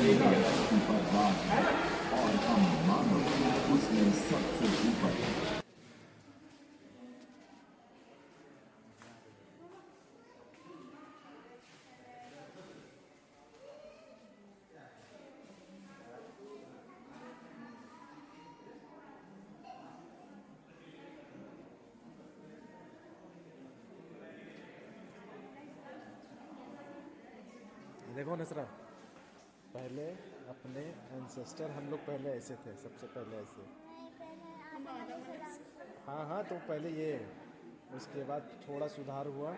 का ऊपर राज है और हम मानव उसमें सबसे ऊपर है। देखो नसरा, पहले अपने एंसेस्टर हम लोग पहले ऐसे थे, सबसे पहले ऐसे। हाँ हाँ, तो पहले ये, उसके बाद थोड़ा सुधार हुआ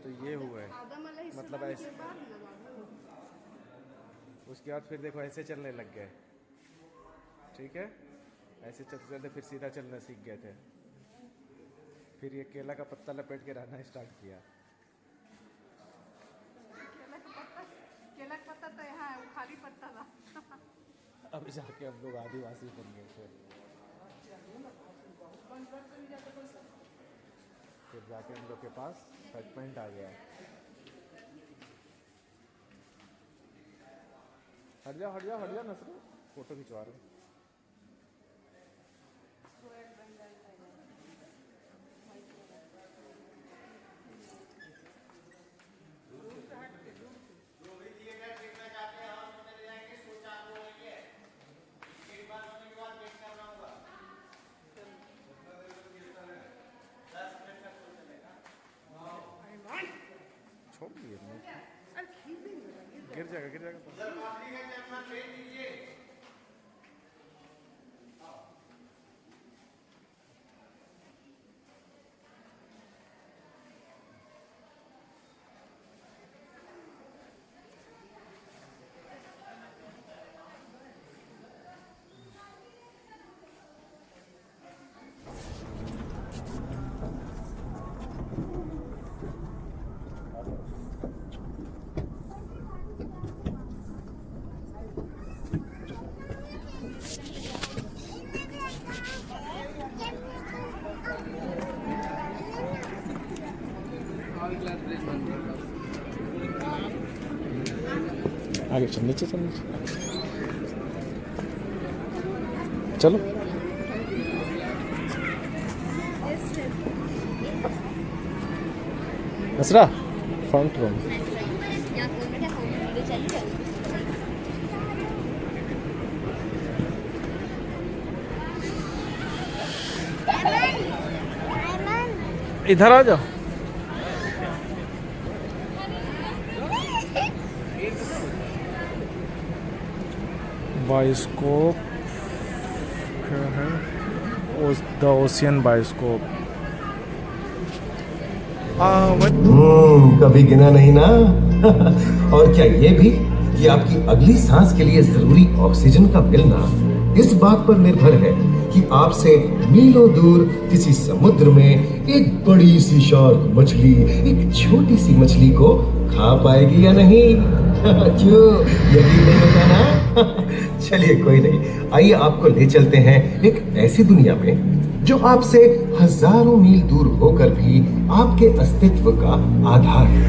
तो ये हुआ है, मतलब ऐसे। उसके बाद फिर देखो ऐसे चलने लग गए, ठीक है। ऐसे चलते चलते फिर सीधा चलना सीख गए थे। फिर ये केला का पत्ता लपेट के रहना स्टार्ट किया। केला का पत्ता तो यहाँ है, वो खाली पत्ता था। अब जाके हम लोग आदिवासी बन गए थे। फिर जाके हम लोग के पास शर्ट पैंट आ गया। हट जा हट जा हट जा नसरू, फोटो खिंचवा रहे। छोड़ दिए, गिर जाएगा गिर जाएगा। आगे चल, नीचे चल, नीचे चलो। नसरा, फ्रंट रूम। इधर आ जाओ। बायोस्कोप क्या है? The ocean bioscope. कभी गिना नहीं ना। और क्या ये भी कि आपकी अगली सांस के लिए जरूरी ऑक्सीजन का मिलना इस बात पर निर्भर है कि आपसे मीलों दूर किसी समुद्र में एक बड़ी सी शार्क मछली एक छोटी सी मछली को खा पाएगी या नहीं। क्यों, यकीन नहीं होता ना? चलिए कोई नहीं, आइए आपको ले चलते हैं एक ऐसी दुनिया में जो आपसे हजारों मील दूर होकर भी आपके अस्तित्व का आधार है।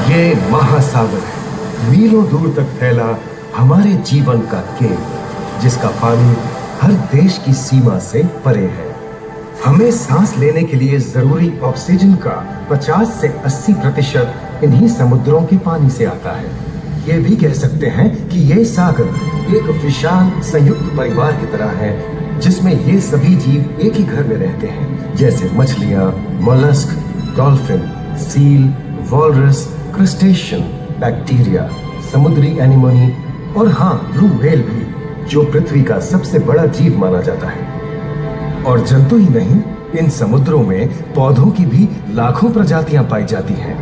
ये महासागर है, मीलों दूर तक फैला हमारे जीवन का केंद्र, जिसका पानी हर देश की सीमा से परे है। हमें सांस लेने के लिए जरूरी ऑक्सीजन का 50 से 80% इन्हीं समुद्रों के पानी से आता है। ये भी कह सकते हैं कि ये सागर एक विशाल संयुक्त परिवार की तरह है, जिसमें ये सभी जीव एक ही घर में रहते हैं, जैसे मछलियां, mollusc, dolphin, seal, walrus, crustacean, bacteria, समुद्री एनिमोनी और हाँ, ब्लू व्हेल भी, जो पृथ्वी का सबसे बड़ा जीव माना जाता है। और जंतु ही नहीं, इन समुद्रों में पौधों की भी लाखों प्रजातियां पाई जाती हैं।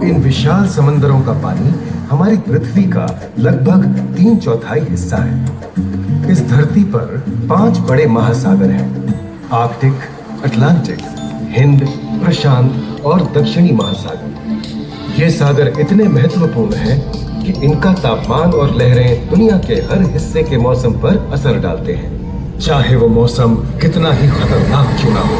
इन विशाल समंदरों का पानी हमारी पृथ्वी का लगभग 3/4 हिस्सा है। इस धरती पर 5 बड़े महासागर हैं: आर्कटिक, अटलांटिक, हिंद, प्रशांत और दक्षिणी महासागर। ये सागर इतने महत्वपूर्ण हैं कि इनका तापमान और लहरें दुनिया के हर हिस्से के मौसम पर असर डालते हैं। चाहे वो मौसम कितना ही खतरनाक क्यों ना हो।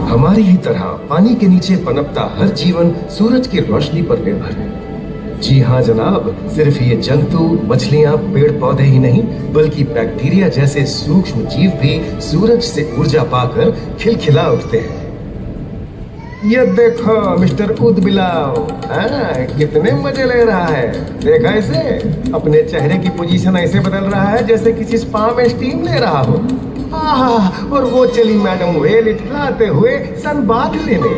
हमारी ही तरह पानी के नीचे पनपता हर जीवन सूरज की रोशनी पर निर्भर है। जी हाँ जनाब, सिर्फ ये जंतु, मछलियाँ, पेड़ पौधे ही नहीं बल्कि बैक्टीरिया जैसे सूक्ष्म जीव भी सूरज से ऊर्जा पाकर खिलखिला उठते हैं। ये देखो मिस्टर ऊदबिलाव, कितने मजे ले रहा है। देखा इसे, अपने चेहरे की पोजीशन ऐसे बदल रहा है जैसे किसी स्पा में स्टीम ले रहा हो। और वो चली मैडम वेल इठलाते हुए सनबाथ लेने।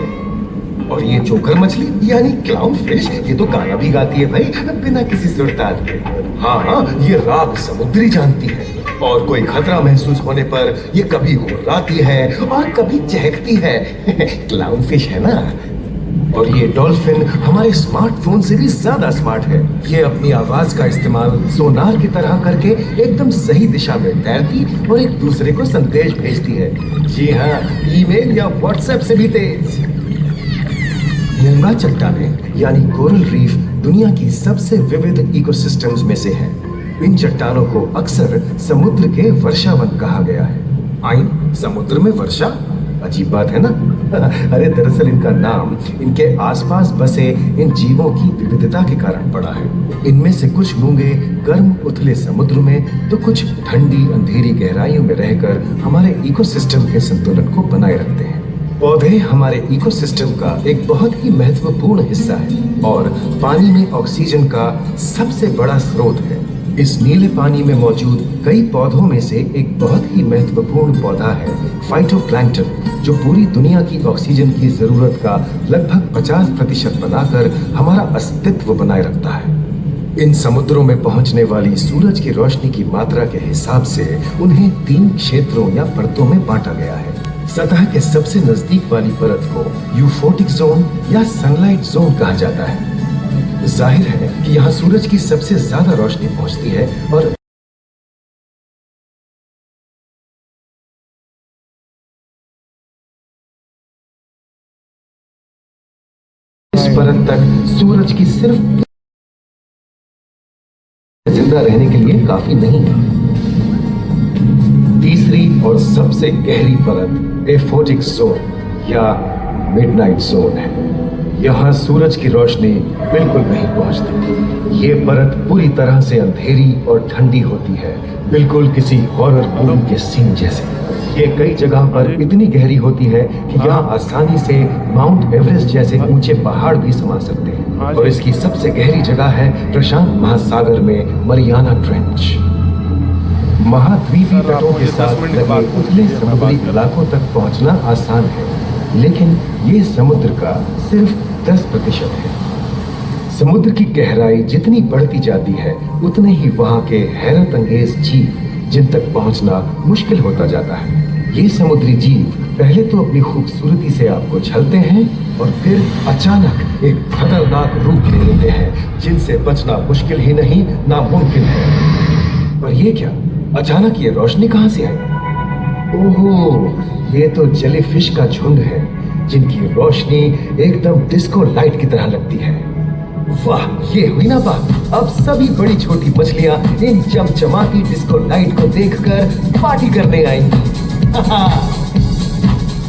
और ये जोकर मछली यानी क्लाउन फिश, ये तो गाना भी गाती है भाई बिना किसी सुरताल के। हाँ, ये राग समुद्री जानती है और कोई खतरा महसूस होने पर ये कभी गुर्राती है और कभी चहकती है। क्लाउन फिश है ना। और ये डॉल्फिन हमारे स्मार्टफोन से भी ज्यादा स्मार्ट है। ये अपनी आवाज का इस्तेमाल सोनार की तरह करके एकदम सही दिशा में तैरती और एक दूसरे को संदेश भेजती है। जी हाँ, ईमेल या व्हाट्सएप से भी तेज। मूंगा चट्टानें यानी कोरल रीफ दुनिया की सबसे विविध इकोसिस्टम्स में से है। इन चट्टानों को अक्सर समुद्र के वर्षावन कहा गया है। आई समुद्र में वर्षा, अजीब बात है ना। अरे दरअसल इनका नाम इनके आसपास बसे इन जीवों की विविधता के कारण पड़ा है। इनमें से कुछ मूंगे गर्म उथले समुद्र में तो कुछ ठंडी अंधेरी गहराइयों में रहकर हमारे इकोसिस्टम के संतुलन को बनाए रखते हैं। पौधे हमारे इकोसिस्टम का एक बहुत ही महत्वपूर्ण हिस्सा है और पानी में ऑक्सीजन का सबसे बड़ा स्रोत है। इस नीले पानी में मौजूद कई पौधों में से एक बहुत ही महत्वपूर्ण पौधा है फाइटोप्लैंक्टन, जो पूरी दुनिया की ऑक्सीजन की जरूरत का लगभग 50% बनाकर हमारा अस्तित्व बनाए रखता है। इन समुद्रों में पहुंचने वाली सूरज की रोशनी की मात्रा के हिसाब से उन्हें 3 क्षेत्रों या परतों में बांटा गया है। सतह के सबसे नजदीक वाली परत को यूफोटिक जोन या सनलाइट जोन कहा जाता है। जाहिर है कि यहाँ सूरज की सबसे ज्यादा रोशनी पहुंचती है और इस परत तक सूरज की सिर्फ जिंदा रहने के लिए काफी नहीं है। तीसरी और सबसे गहरी परत एफोटिक जोन या मिडनाइट जोन है। यहाँ सूरज की रोशनी बिल्कुल नहीं पहुंचती। ये परत पूरी तरह से अंधेरी और ठंडी होती है, बिल्कुल किसी हॉरर मूवी के सीन जैसे। ये कई जगह पर इतनी गहरी होती है कि यहाँ आसानी से माउंट एवरेस्ट जैसे ऊंचे पहाड़ भी समा सकते हैं। और इसकी सबसे गहरी जगह है प्रशांत महासागर में मरियाना ट्रेंच। महाद्वीपीय तटों के साथ लगे उथले समुद्री इलाकों तक पहुंचना आसान है, लेकिन ये समुद्र का सिर्फ 10% है। समुद्र की गहराई जितनी बढ़ती जाती है उतने ही वहां के हैरत अंगेज जीव जिन तक पहुंचना मुश्किल होता जाता है। ये समुद्री जीव पहले तो अपनी खूबसूरती से आपको छलते हैं और फिर अचानक एक खतरनाक रूप ले लेते हैं जिनसे बचना मुश्किल ही नहीं नामुमकिन है। पर ये क्या, अचानक ये रोशनी कहां से आई? ओहो, ये तो जेलीफिश का झुंड है जिनकी रोशनी एकदम डिस्को लाइट की तरह लगती है। वाह, ये हुई ना बात। अब सभी बड़ी छोटी मछलियां इन चमचमाती डिस्को लाइट को देखकर पार्टी करने आएंगी।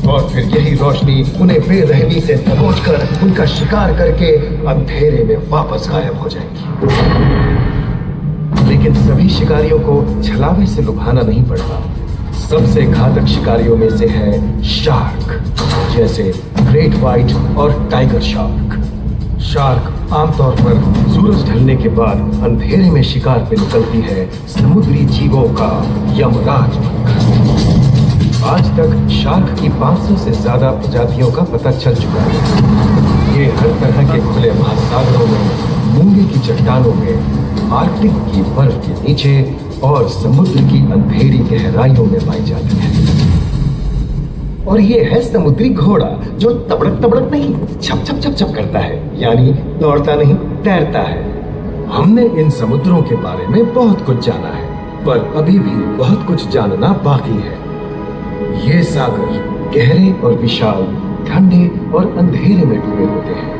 और फिर यही रोशनी उन्हें बेरहमी से दबोचकर उनका शिकार करके अंधेरे में वापस गायब हो जाएगी। लेकिन सभी शिकारियों को छलावे से लुभाना नहीं पड़ता। सबसे घातक शिकारियों में से है शार्क, जैसे ग्रेट व्हाइट और टाइगर शार्क। शार्क आमतौर पर सूरज ढलने के बाद अंधेरे में शिकार पे निकलती है समुद्री जीवों का यमराज बनकर। आज तक शार्क की 500 से ज्यादा प्रजातियों का पता चल चुका है। ये हर तरह के खुले महासागरों में, मूंगे की चट्टानों में, आर्कटिक की बर्फ के नीचे और समुद्र की अंधेरी गहराइयों में पाई जाती है। और ये है समुद्री घोड़ा, जो तबड़क तबड़क नहीं, छप छप छप छप करता है, यानी दौड़ता नहीं, तैरता है। हमने इन समुद्रों के बारे में बहुत कुछ जाना है, पर अभी भी बहुत कुछ जानना बाकी है। ये सागर गहरे और विशाल, ठंडे और अंधेरे में डूबे होते हैं।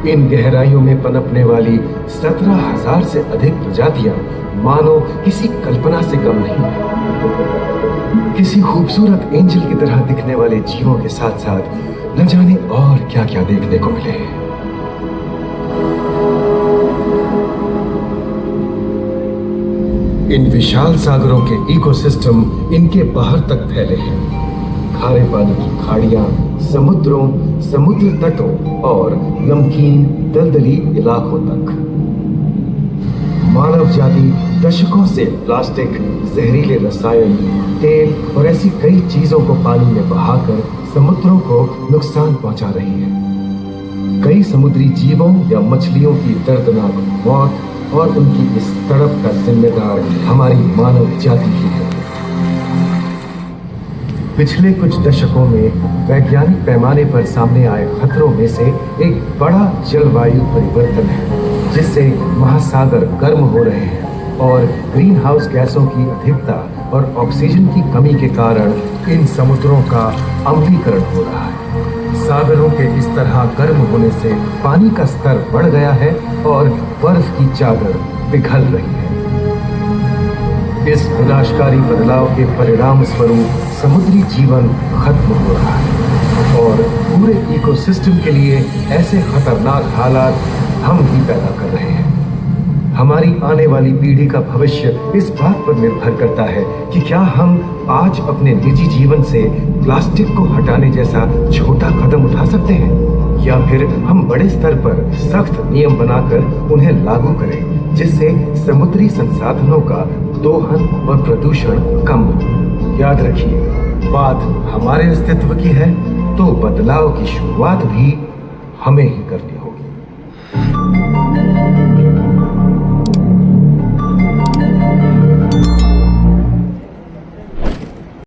इन गहराइयों में पनपने वाली 17,000 से अधिक प्रजातियां मानो किसी कल्पना से कम नहीं है। किसी खूबसूरत एंजल की तरह दिखने वाले जीवों के साथ साथ न जाने और क्या क्या देखने को मिले। इन विशाल सागरों के इकोसिस्टम इनके बाहर तक फैले हैं। खारे पानी की खाड़ियां, समुद्रों, समुद्र तटों और नमकीन दलदली इलाकों तक। मानव जाति दशकों से प्लास्टिक, जहरीले रसायन, तेल और ऐसी कई चीजों को पानी में बहाकर समुद्रों को नुकसान पहुंचा रही है। कई समुद्री जीवों या मछलियों की दर्दनाक मौत और उनकी इस तड़प का जिम्मेदार हमारी मानव जाति ही है। पिछले कुछ दशकों में वैज्ञानिक पैमाने पर सामने आए खतरों में से एक बड़ा जलवायु परिवर्तन है, जिससे महासागर गर्म हो रहे हैं और ग्रीन हाउस गैसों की अधिकता और ऑक्सीजन की कमी के कारण इन समुद्रों का अम्लीकरण हो रहा है। सागरों के इस तरह गर्म होने से पानी का स्तर बढ़ गया है और बर्फ की चादर पिघल रही है। इस विनाशकारी बदलाव के परिणाम स्वरूप समुद्री जीवन खत्म हो रहा है और पूरे इकोसिस्टम के लिए ऐसे खतरनाक हालात हम ही पैदा कर रहे हैं। हमारी आने वाली पीढ़ी का भविष्य इस बात पर निर्भर करता है कि क्या हम आज अपने निजी जीवन से प्लास्टिक को हटाने जैसा छोटा कदम उठा सकते हैं, या फिर हम बड़े स्तर पर सख्त नियम बनाकर उन्हें लागू करें, जिससे समुद्री संसाधनों का दोहन और प्रदूषण कम हो। याद रखिए, बात हमारे अस्तित्व की है, तो बदलाव की शुरुआत भी हमें ही करनी